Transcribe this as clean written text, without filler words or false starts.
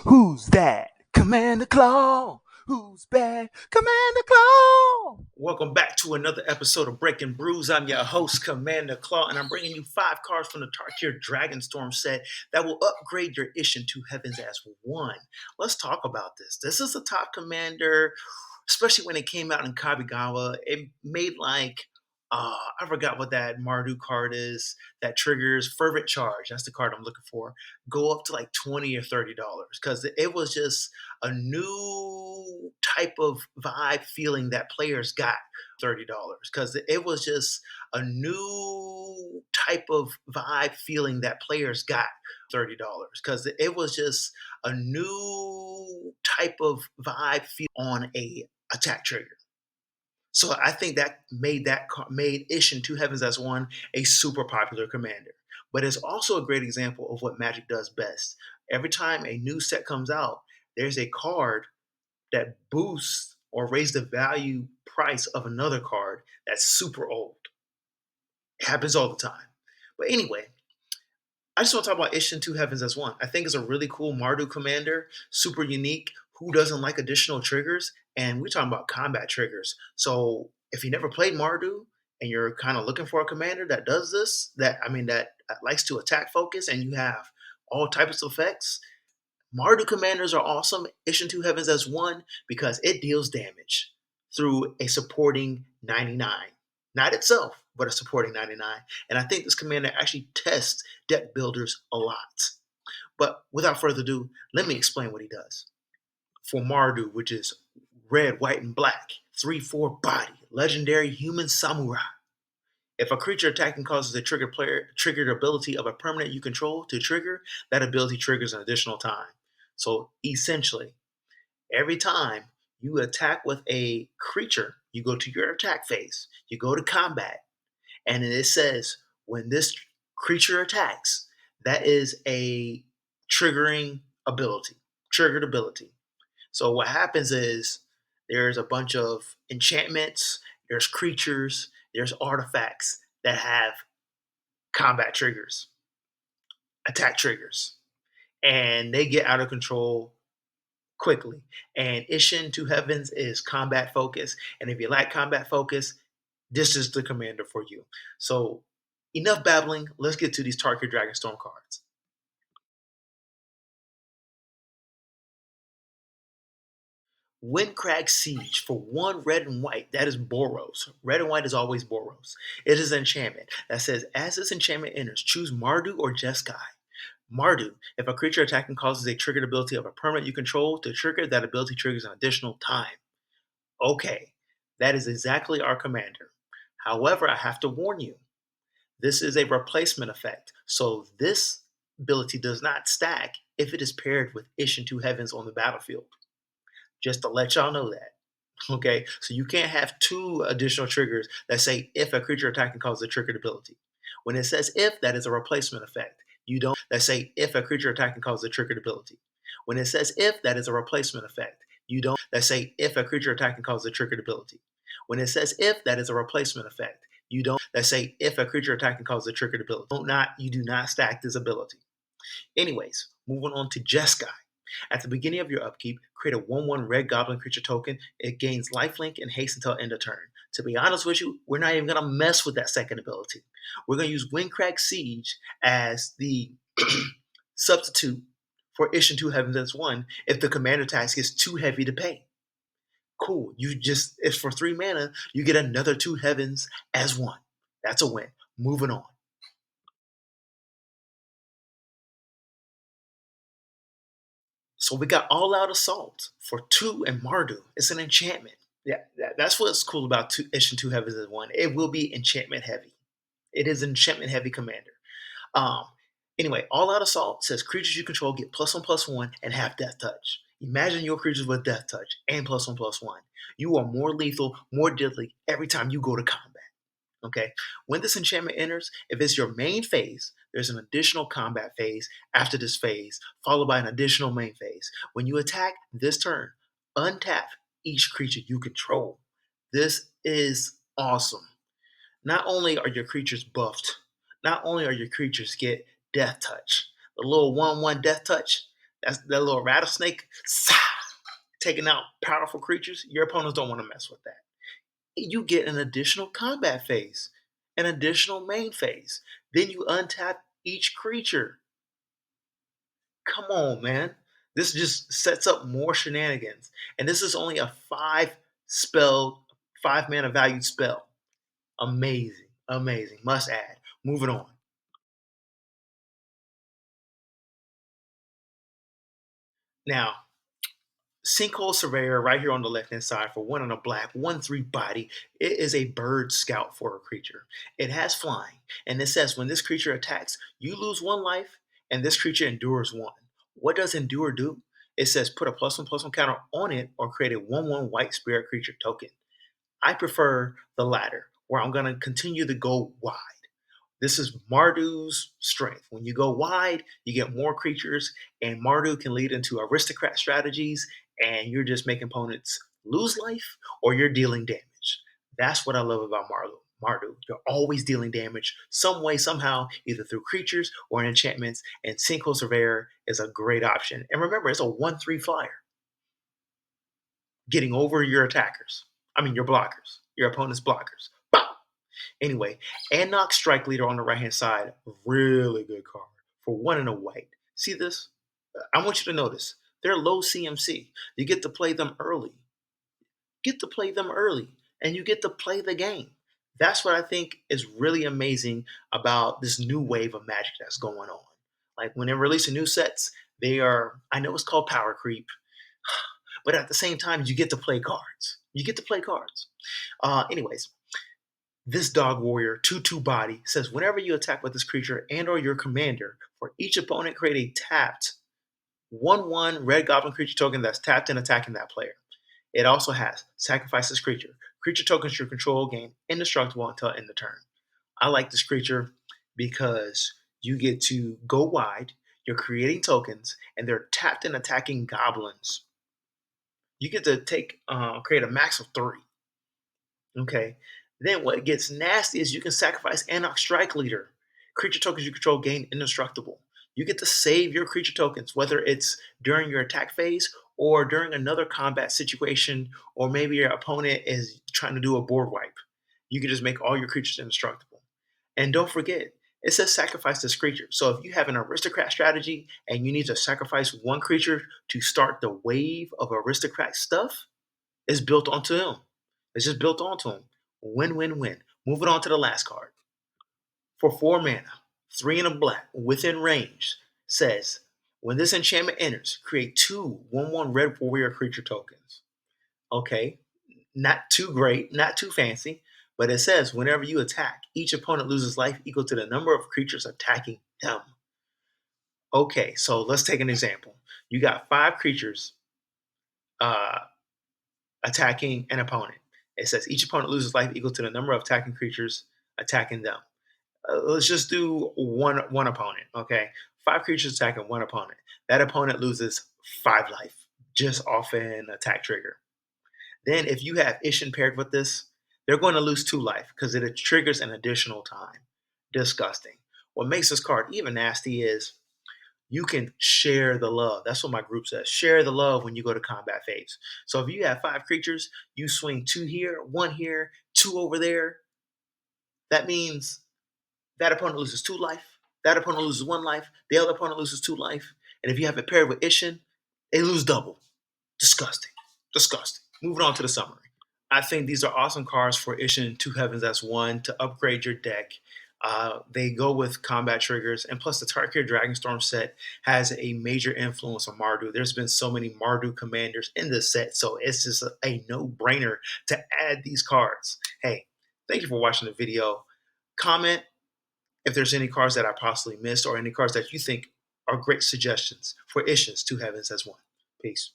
Who's that? Commander Claw. Who's bad? Commander Claw. Welcome back to another episode of Breaking Brews. I'm your host, Commander Claw, and I'm bringing you 5 cards from the Tarkir Dragonstorm set that will upgrade your Isshin to Heavens as one. Let's talk about this. This is a top commander, especially when it came out in Kamigawa. It made I forgot what that Mardu card is that triggers Fervent Charge. That's the card I'm looking for. Go up to like $20 or $30 because it was just a new type of vibe feeling that players got. $30 because it was just a new type of vibe feeling that players got. $30 because it was just a new type of vibe feel on a attack trigger. So I think that made Isshin Two Heavens as one a super popular commander. But it's also a great example of what Magic does best. Every time a new set comes out, there's a card that boosts or raises the value price of another card that's super old. It happens all the time. But anyway, I just want to talk about Isshin Two Heavens as one. I think it's a really cool Mardu commander, super unique. Who doesn't like additional triggers? And we're talking about combat triggers. So if you never played Mardu and you're kind of looking for a commander that does this, that likes to attack focus, and you have all types of effects, Mardu commanders are awesome. Isshin Two Heavens as one because it deals damage through a supporting 99. Not itself, but a supporting 99. And I think this commander actually tests deck builders a lot. But without further ado, let me explain what he does. For Mardu, which is red, white, and black, 3/4 body, legendary human samurai. If a creature attacking causes a triggered ability of a permanent you control to trigger, that ability triggers an additional time. So essentially, every time you attack with a creature, you go to your attack phase, you go to combat, and it says when this creature attacks, that is a triggering ability, triggered ability. So what happens is there's a bunch of enchantments, there's creatures, there's artifacts that have combat triggers, attack triggers, and they get out of control quickly. And Isshin Two Heavens is combat focus, and if you lack combat focus, this is the commander for you. So enough babbling. Let's get to these Tarkir Dragonstorm cards. Windcrag Siege for 1 red and white. That is boros. Red and white is always boros. It is an enchantment that says, as this enchantment enters, choose Mardu or Jeskai. Mardu, if a creature attacking causes a triggered ability of a permanent you control to trigger, that ability triggers an additional time. Okay, that is exactly our commander. However, I have to warn you, this is a replacement effect. So this ability does not stack if it is paired with Isshin Two Heavens on the battlefield. Just to let y'all know that. Okay, so you can't have 2 additional triggers that say if a creature attacking causes a triggered ability. When it says if, that is a replacement effect. You don't that say if a creature attacking causes a triggered ability. When it says if, that is a replacement effect. You don't that say if a creature attacking causes a triggered ability. When it says if, that is a replacement effect. You don't that say if a creature attacking causes a triggered ability. You do not stack this ability. Anyways, moving on to Jeskai. At the beginning of your upkeep, create a 1/1 red goblin creature token. It gains lifelink and haste until end of turn. To be honest with you, we're not even going to mess with that second ability. We're going to use Windcrag Siege as the substitute for Isshin Two Heavens as one if the commander task is too heavy to pay. Cool. It's for 3 mana, you get another 2 Heavens as one. That's a win. Moving on. So we got All Out Assault for 2 and Mardu. It's an enchantment. Yeah, that's what's cool about Isshin Two Heavens as one. It will be enchantment heavy. It is an enchantment heavy commander. Um, anyway, All Out Assault says creatures you control get +1/+1 and have Death Touch. Imagine your creatures with Death Touch and +1/+1. You are more lethal, more deadly every time you go to combat. Okay. When this enchantment enters, if it's your main phase, there's an additional combat phase after this phase, followed by an additional main phase. When you attack this turn, untap each creature you control. This is awesome. Not only are your creatures buffed, not only are your creatures get death touch, the little 1/1 death touch, That's that little rattlesnake, taking out powerful creatures. Your opponents don't want to mess with that. You get an additional combat phase, an additional main phase. Then you untap each creature. Come on, man. This just sets up more shenanigans. And this is only a 5 mana valued spell. Amazing. Amazing. Must add. Moving on. Now, Sinkhole Surveyor right here on the left hand side for 1 and a black, 1/3 body. It is a bird scout for a creature. It has flying, and it says when this creature attacks, you lose 1 life, and this creature endures 1. What does endure do? It says put a +1/+1 counter on it or create a 1/1 white spirit creature token. I prefer the latter, where I'm going to continue to go wide. This is Mardu's strength. When you go wide, you get more creatures, and Mardu can lead into aristocrat strategies, and you're just making opponents lose life or you're dealing damage. That's what I love about Mardu. You're always dealing damage some way, somehow, either through creatures or enchantments, and Sinkhole Surveyor is a great option. And remember, it's a 1/3 flyer, getting over your attackers. I mean, your blockers, your opponent's blockers. Bow! Anyway, Anok Strike Leader on the right hand side, really good card for 1 and a white. See this? I want you to notice they're low CMC. You get to play them early. Get to play them early, and you get to play the game. That's what I think is really amazing about this new wave of Magic that's going on. Like when they release new sets, they are, I know it's called power creep, but at the same time, you get to play cards. You get to play cards. Anyways, this dog warrior, 2/2 body, says whenever you attack with this creature and or your commander, for each opponent, create a tapped 1/1 red goblin creature token that's tapped and attacking that player. It also has sacrifice this creature. Creature tokens you control gain indestructible until end of turn. I like this creature because you get to go wide, you're creating tokens, and they're tapped and attacking goblins. You get to create a max of 3. Okay. Then what gets nasty is you can sacrifice Anok Strike Leader. Creature tokens you control gain indestructible. You get to save your creature tokens, whether it's during your attack phase or during another combat situation, or maybe your opponent is trying to do a board wipe. You can just make all your creatures indestructible. And don't forget, it says sacrifice this creature. So if you have an aristocrat strategy and you need to sacrifice 1 creature to start the wave of aristocrat stuff, it's built onto him. It's just built onto him. Win, win, win. Moving on to the last card. For 4 mana, 3 and a black, within range, says when this enchantment enters, create 2 1/1 red warrior creature tokens. Okay, not too great, not too fancy, but it says whenever you attack, each opponent loses life equal to the number of creatures attacking them. Okay, so let's take an example. You got 5 creatures uh, attacking an opponent. It says each opponent loses life equal to the number of attacking creatures attacking them. Let's just do one opponent. Okay, 5 creatures attacking 1 opponent. That opponent loses 5 life just off an attack trigger. Then, if you have Isshin paired with this, they're going to lose 2 life because it triggers an additional time. Disgusting. What makes this card even nasty is you can share the love. That's what my group says. Share the love when you go to combat phase. So if you have 5 creatures, you swing 2 here, 1 here, 2 over there. That means that opponent loses 2 life. That opponent loses 1 life. The other opponent loses 2 life. And if you have it paired with Isshin, they lose double. Disgusting. Disgusting. Moving on to the summary. I think these are awesome cards for Isshin 2 Heavens. That's 1 to upgrade your deck. They go with combat triggers, and plus the Tarkir Dragonstorm set has a major influence on Mardu. There's been so many Mardu commanders in this set, so it's just a no-brainer to add these cards. Hey, thank you for watching the video. Comment if there's any cards that I possibly missed or any cards that you think are great suggestions for Ishin's 2 Heavens as 1. Peace.